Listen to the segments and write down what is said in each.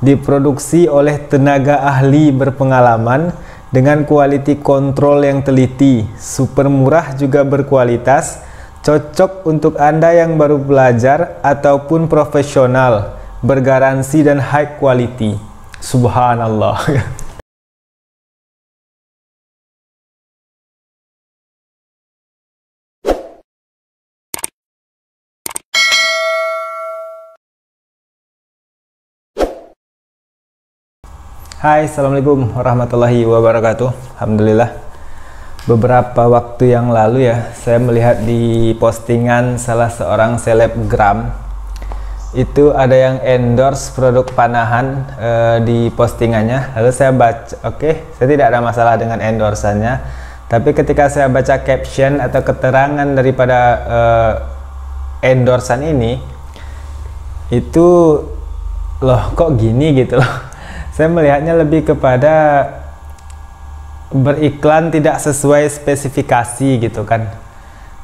diproduksi oleh tenaga ahli berpengalaman dengan quality control yang teliti, super murah juga berkualitas, cocok untuk Anda yang baru belajar ataupun profesional, bergaransi dan high quality. Subhanallah. Hai, assalamualaikum warahmatullahi wabarakatuh. Alhamdulillah, beberapa waktu yang lalu ya, saya melihat di postingan salah seorang selebgram itu ada yang endorse produk panahan di postingannya. Lalu saya baca, saya tidak ada masalah dengan endorsannya, tapi ketika saya baca caption atau keterangan daripada endorsan ini, itu loh kok gini gitu loh. Saya melihatnya lebih kepada beriklan tidak sesuai spesifikasi gitu kan.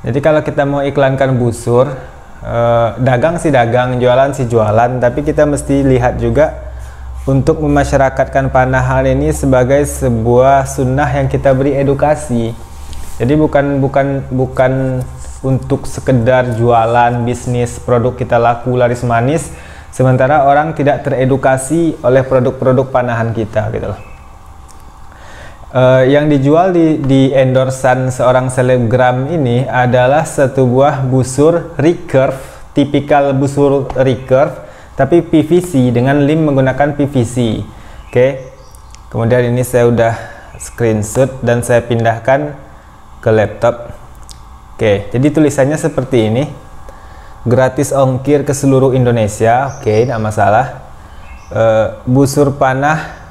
Jadi kalau kita mau iklankan busur, dagang sih dagang, jualan sih jualan, tapi kita mesti lihat juga untuk memasyarakatkan panahan ini sebagai sebuah sunnah yang kita beri edukasi. Jadi bukan untuk sekedar jualan, bisnis, produk kita laku laris manis, sementara orang tidak teredukasi oleh produk-produk panahan kita gitu loh. Yang dijual di endorsan seorang selebgram ini adalah satu buah busur recurve, tipikal busur recurve, tapi PVC dengan lem menggunakan PVC. Kemudian ini saya udah screenshot dan saya pindahkan ke laptop. Jadi tulisannya seperti ini. Gratis ongkir ke seluruh Indonesia, tidak masalah. Busur panah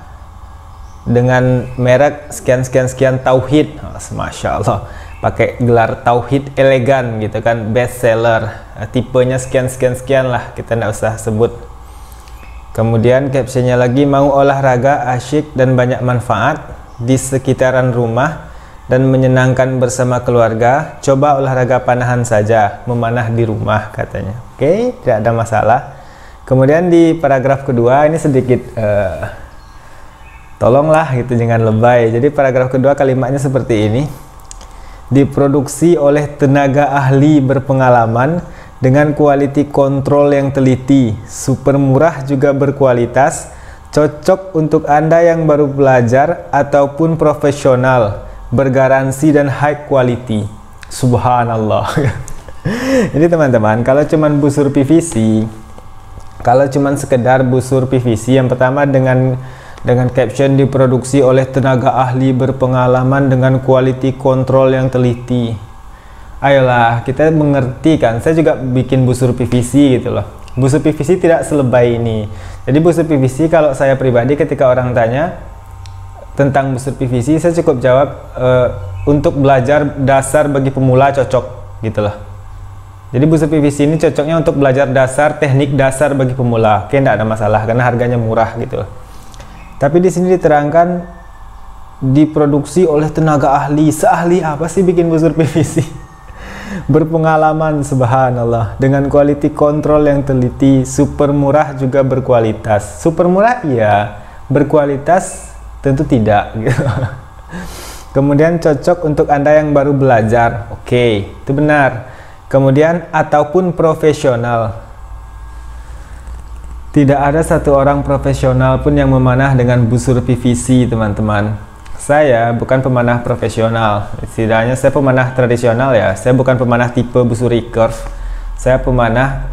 dengan merek sekian Tauhid, masya Allah, pakai gelar Tauhid elegan gitu kan, best seller, tipenya sekian lah, kita tidak usah sebut. Kemudian captionnya lagi, mau olahraga asyik dan banyak manfaat di sekitaran rumah dan menyenangkan bersama keluarga, coba olahraga panahan saja, memanah di rumah katanya. Tidak ada masalah. Kemudian di paragraf kedua ini sedikit tolonglah gitu, jangan lebay. Jadi paragraf kedua kalimatnya seperti ini. Diproduksi oleh tenaga ahli berpengalaman dengan quality control yang teliti, super murah juga berkualitas, cocok untuk Anda yang baru belajar ataupun profesional, bergaransi dan high quality. Subhanallah. Jadi teman-teman, kalau cuman busur PVC, kalau cuman sekedar busur PVC, yang pertama dengan caption diproduksi oleh tenaga ahli berpengalaman dengan quality control yang teliti. Ayolah, kita mengerti kan, saya juga bikin busur PVC gitu loh. Busur PVC tidak selebay ini. Jadi busur PVC, kalau saya pribadi ketika orang tanya tentang busur PVC, saya cukup jawab untuk belajar dasar bagi pemula cocok gitu loh. Jadi busur PVC ini cocoknya untuk belajar dasar, teknik dasar bagi pemula. Tidak ada masalah karena harganya murah gitu loh. Tapi di sini diterangkan diproduksi oleh tenaga ahli. Seahli apa sih bikin busur PVC? Berpengalaman, subhanallah, dengan quality control yang teliti, super murah juga berkualitas. Super murah iya, berkualitas tentu tidak gitu. Kemudian cocok untuk Anda yang baru belajar, itu benar. Kemudian ataupun profesional, tidak ada satu orang profesional pun yang memanah dengan busur PVC teman-teman. Saya bukan pemanah profesional, setidaknya saya pemanah tradisional ya. Saya bukan pemanah tipe busur recurve, saya pemanah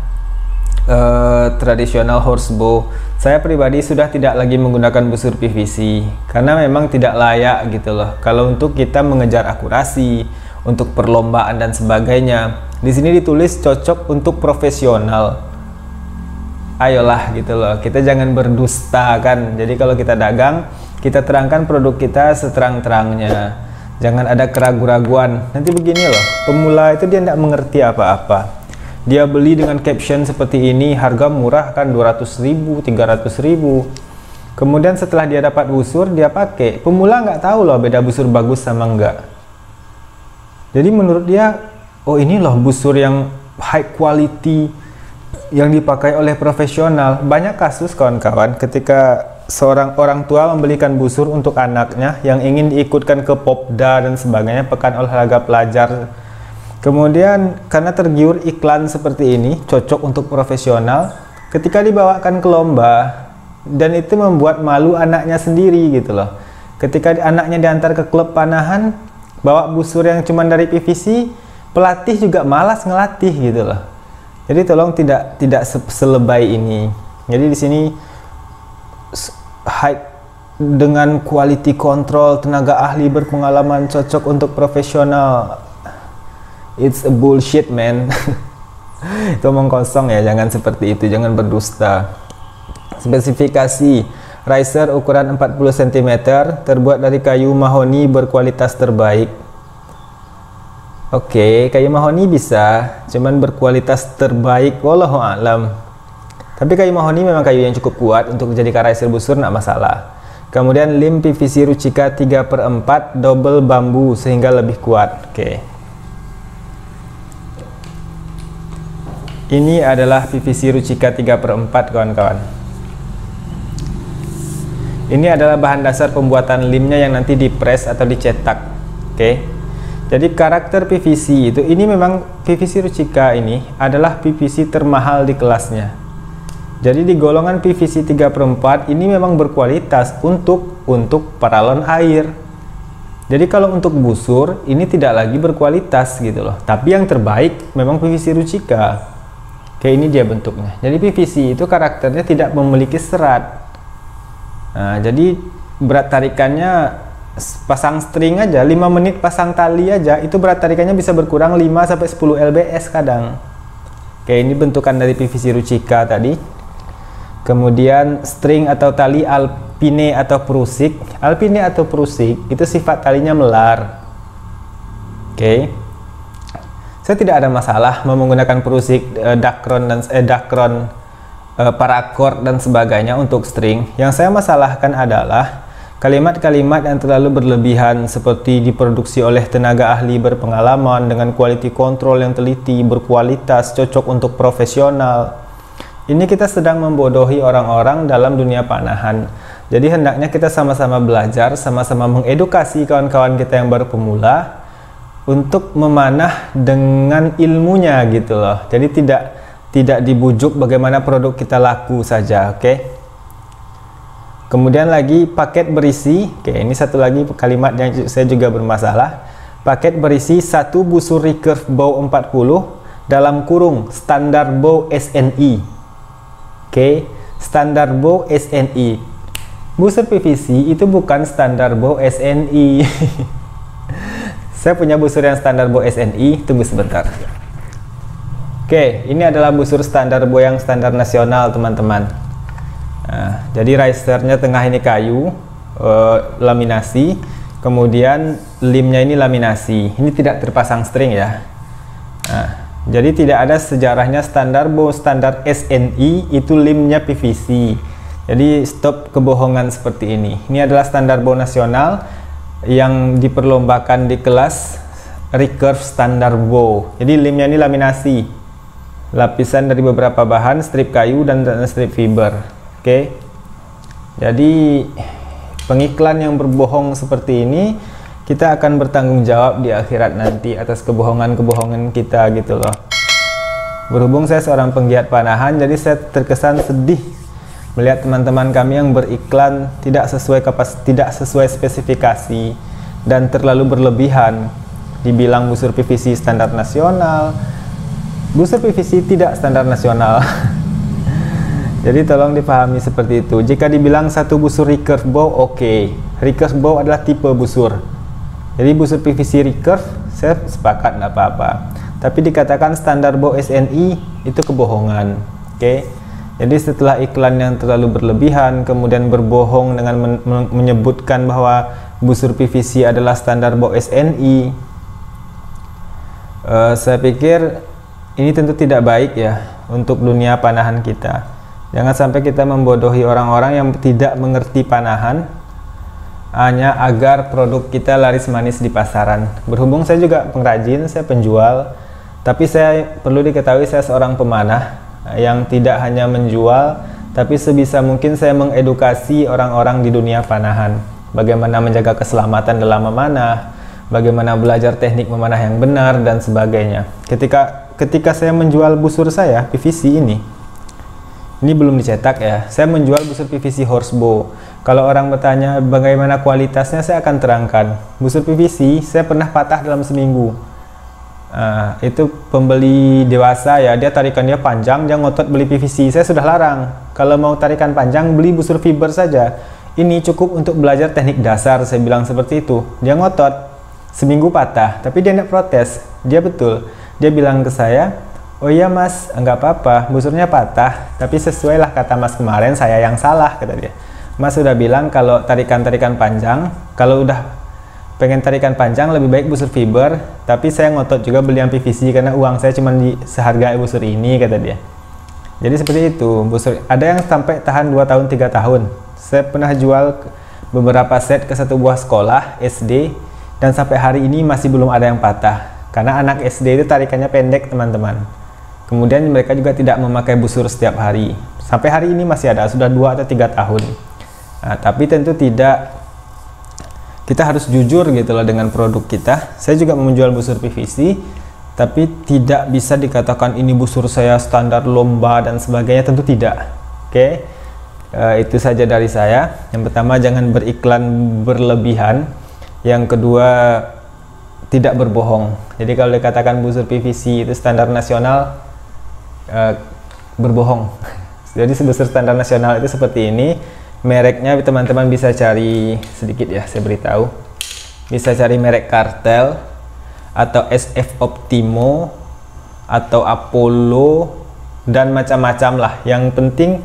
tradisional horsebow. Saya pribadi sudah tidak lagi menggunakan busur PVC karena memang tidak layak gitu loh. Kalau untuk kita mengejar akurasi, untuk perlombaan dan sebagainya, di sini ditulis cocok untuk profesional. Ayolah gitu loh, kita jangan berdusta kan. Jadi kalau kita dagang, kita terangkan produk kita seterang-terangnya, jangan ada keraguan-raguan. Nanti begini loh, pemula itu dia tidak mengerti apa-apa. Dia beli dengan caption seperti ini, harga murah kan 200.000, 300.000. Kemudian setelah dia dapat busur, dia pakai. Pemula nggak tahu loh beda busur bagus sama enggak. Jadi menurut dia, oh ini loh busur yang high quality, yang dipakai oleh profesional. Banyak kasus kawan-kawan ketika seorang orang tua membelikan busur untuk anaknya yang ingin diikutkan ke Popda dan sebagainya, pekan olahraga pelajar. Kemudian karena tergiur iklan seperti ini, cocok untuk profesional, ketika dibawakan ke lomba, dan itu membuat malu anaknya sendiri gitu loh. Ketika anaknya diantar ke klub panahan, bawa busur yang cuma dari PVC, pelatih juga malas ngelatih gitu loh. Jadi tolong tidak selebay ini. Jadi di sini hype dengan quality control, tenaga ahli berpengalaman, cocok untuk profesional. It's a bullshit, man. Itu omong kosong ya, jangan seperti itu, jangan berdusta. Spesifikasi riser ukuran 40 cm, terbuat dari kayu mahoni berkualitas terbaik. Oke, kayu mahoni bisa, cuman berkualitas terbaik, wallahu a'lam. Tapi kayu mahoni memang kayu yang cukup kuat untuk dijadikan riser busur, nggak masalah. Kemudian lem PVC Ruchika 3/4 double bambu sehingga lebih kuat. Oke. Ini adalah PVC Ruchika 3/4 kawan-kawan. Ini adalah bahan dasar pembuatan limnya yang nanti dipres atau dicetak. Oke. Jadi karakter PVC itu, ini memang PVC Ruchika ini adalah PVC termahal di kelasnya. Jadi di golongan PVC 3/4 ini memang berkualitas untuk paralon air. Jadi kalau untuk busur ini tidak lagi berkualitas gitu loh. Tapi yang terbaik memang PVC Ruchika. Kayak ini dia bentuknya. Jadi PVC itu karakternya tidak memiliki serat. Nah, jadi berat tarikannya, pasang string aja 5 menit, pasang tali aja itu berat tarikannya bisa berkurang 5-10 lbs kadang. Oke, ini bentukan dari PVC Ruchika tadi. Kemudian string atau tali alpine atau prusik. Alpine atau prusik itu sifat talinya melar. Oke. Saya tidak ada masalah mau menggunakan prusik, dakron dan paracord dan sebagainya untuk string. Yang saya masalahkan adalah kalimat-kalimat yang terlalu berlebihan seperti diproduksi oleh tenaga ahli berpengalaman dengan quality control yang teliti, berkualitas, cocok untuk profesional. Ini kita sedang membodohi orang-orang dalam dunia panahan. Jadi hendaknya kita sama-sama belajar, sama-sama mengedukasi kawan-kawan kita yang baru pemula untuk memanah dengan ilmunya gitu loh. Jadi tidak dibujuk bagaimana produk kita laku saja, oke? Kemudian lagi paket berisi, oke, ini satu lagi kalimat yang saya juga bermasalah. Paket berisi 1 busur recurve bow 40 dalam kurung standar bow SNI. Oke, standar bow SNI. Busur PVC itu bukan standar bow SNI. Saya punya busur yang standar bow SNI, tunggu sebentar. Oke, ini adalah busur standar bow yang standar nasional, teman-teman. Nah, jadi risernya tengah ini kayu, laminasi, kemudian limnya ini laminasi. Ini tidak terpasang string ya. Nah, jadi tidak ada sejarahnya standar bow standar SNI itu limnya PVC. Jadi stop kebohongan seperti ini. Ini adalah standar bow nasional yang diperlombakan di kelas recurve standar bow. Jadi limnya ini laminasi, lapisan dari beberapa bahan, strip kayu dan strip fiber. Oke, jadi pengiklan yang berbohong seperti ini kita akan bertanggung jawab di akhirat nanti atas kebohongan-kebohongan kita gitu loh. Berhubung saya seorang penggiat panahan, jadi saya terkesan sedih melihat teman-teman kami yang beriklan tidak sesuai spesifikasi dan terlalu berlebihan. Dibilang busur PVC standar nasional, busur PVC tidak standar nasional. Jadi tolong dipahami seperti itu. Jika dibilang 1 busur recurve bow, oke. Recurve bow adalah tipe busur. Jadi busur PVC recurve, saya sepakat, nggak apa-apa. Tapi dikatakan standar bow SNI, itu kebohongan. Oke. Jadi setelah iklan yang terlalu berlebihan, kemudian berbohong dengan menyebutkan bahwa busur PVC adalah standar bow SNI, saya pikir ini tentu tidak baik ya untuk dunia panahan kita. Jangan sampai kita membodohi orang-orang yang tidak mengerti panahan hanya agar produk kita laris manis di pasaran. Berhubung saya juga pengrajin, saya penjual, tapi saya perlu diketahui saya seorang pemanah. yang tidak hanya menjual, tapi sebisa mungkin saya mengedukasi orang-orang di dunia panahan. Bagaimana menjaga keselamatan dalam memanah, bagaimana belajar teknik memanah yang benar, dan sebagainya. Ketika saya menjual busur saya, PVC ini belum dicetak ya, saya menjual busur PVC horsebow. Kalau orang bertanya bagaimana kualitasnya, saya akan terangkan. Busur PVC saya pernah patah dalam seminggu. Itu pembeli dewasa ya, dia tarikannya panjang, dia ngotot beli PVC. Saya sudah larang, kalau mau tarikan panjang beli busur fiber saja. Ini cukup untuk belajar teknik dasar, saya bilang seperti itu. Dia ngotot, seminggu patah, tapi dia tidak protes. Dia betul, dia bilang ke saya, oh iya mas, enggak apa-apa, busurnya patah, tapi sesuai lah kata mas kemarin, saya yang salah, kata dia. Mas sudah bilang kalau tarikan-tarikan panjang, kalau udah pengen tarikan panjang lebih baik busur fiber, tapi saya ngotot juga beli yang PVC karena uang saya cuma di seharga busur ini, kata dia. Jadi seperti itu, busur ada yang sampai tahan 2 tahun 3 tahun. Saya pernah jual beberapa set ke satu buah sekolah SD, dan sampai hari ini masih belum ada yang patah karena anak SD itu tarikannya pendek, teman-teman. Kemudian mereka juga tidak memakai busur setiap hari. Sampai hari ini masih ada, sudah 2 atau 3 tahun. Nah, tapi tentu tidak, kita harus jujur gitu loh dengan produk kita. Saya juga menjual busur PVC, tapi tidak bisa dikatakan ini busur saya standar lomba dan sebagainya, tentu tidak. Oke, itu saja dari saya. Yang pertama, jangan beriklan berlebihan. Yang kedua, tidak berbohong. Jadi kalau dikatakan busur PVC itu standar nasional, berbohong. Jadi busur standar nasional itu seperti ini. Mereknya teman-teman bisa cari sedikit ya, saya beritahu. Bisa cari merek Kartel atau SF Optimo atau Apollo dan macam-macam lah. Yang penting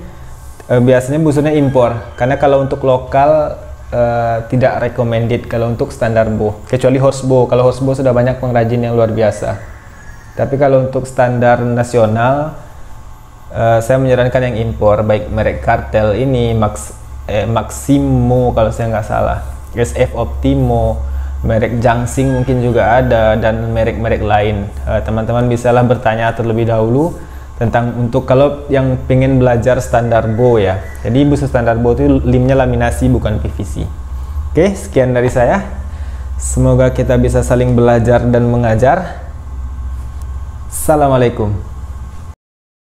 biasanya busurnya impor, karena kalau untuk lokal tidak recommended kalau untuk standar bow, kecuali horsebow. Kalau horsebow sudah banyak pengrajin yang luar biasa, tapi kalau untuk standar nasional saya menyarankan yang impor, baik merek Kartel ini, Maximo kalau saya nggak salah, SF Optimo, merek Jangsing mungkin juga ada, dan merek-merek lain. Teman-teman bisalah bertanya terlebih dahulu tentang untuk kalau yang pengen belajar standar bow ya. Jadi busur standar bow itu limnya laminasi bukan PVC. Oke, sekian dari saya. Semoga kita bisa saling belajar dan mengajar. Assalamualaikum.